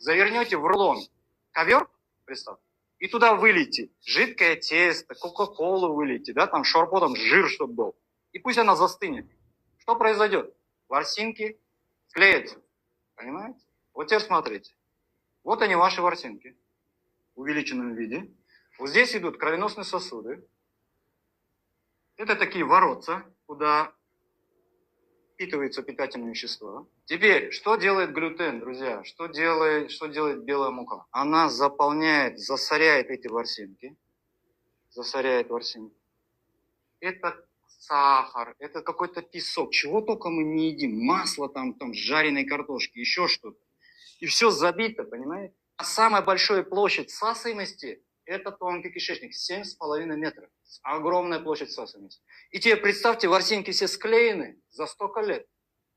завернете в рулон ковер, представь, и туда вылейте жидкое тесто, кока-колу вылейте, да, там шорпотом жир, чтобы был. И пусть она застынет. Что произойдет? Ворсинки склеятся. Понимаете? Вот теперь смотрите. Вот они, ваши ворсинки в увеличенном виде. Вот здесь идут кровеносные сосуды. Это такие воротца, куда впитываются питательные вещества. Теперь, что делает глютен, друзья? Что делает белая мука? Она заполняет, засоряет эти ворсинки. Засоряет ворсинки. Это сахар, это какой-то песок. Чего только мы не едим. Масло там жареной картошки, еще что-то. И все забито, понимаете? А самая большая площадь всасываемости – это тонкий кишечник, 7,5 метров. Огромная площадь всасываемости. И теперь представьте, ворсинки все склеены за столько лет.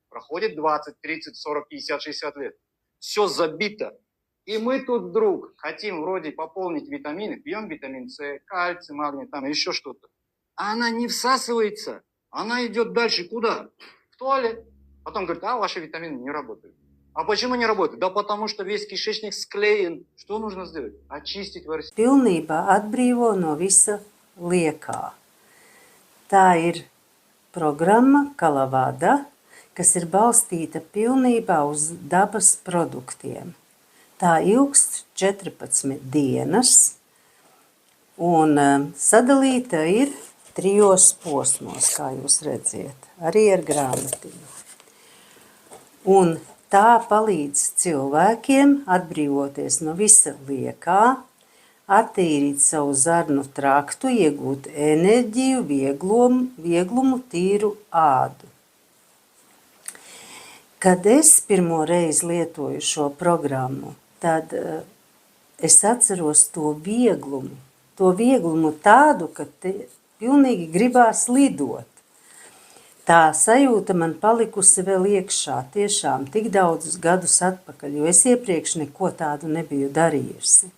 Проходит 20, 30, 40, 50, 60 лет. Все забито. И мы тут вдруг хотим вроде пополнить витамины, пьем витамин С, кальций, магний, там еще что-то. А она не всасывается. Она идет дальше куда? В туалет. Потом говорит, а ваши витамины не работают. А почему не работает? Да потому что весь кишечник склеен. Что нужно сделать? Очистить ворсинки. Pilnībā atbrīvo no visa liekā. Tā ir programma Kalavada, kas ir balstīta pilnībā uz dabas produktiem. Tā ilgst 14 dienas un sadalīta ir 3 posmos, kā jūs redziet, arī ar grāmatiņu. Un tā palīdz cilvēkiem atbrīvoties no visa liekā, attīrīt savu zarnu traktu, iegūt enerģiju, vieglumu, tīru ādu. Kad es pirmo reizi lietoju šo programmu, tad es atceros to vieglumu tādu, ka te pilnīgi gribās lidot. Tā sajūta man palikusi vēl iekšā tiešām tik daudzus gadus atpakaļ, jo es iepriekš neko tādu nebiju darījusi.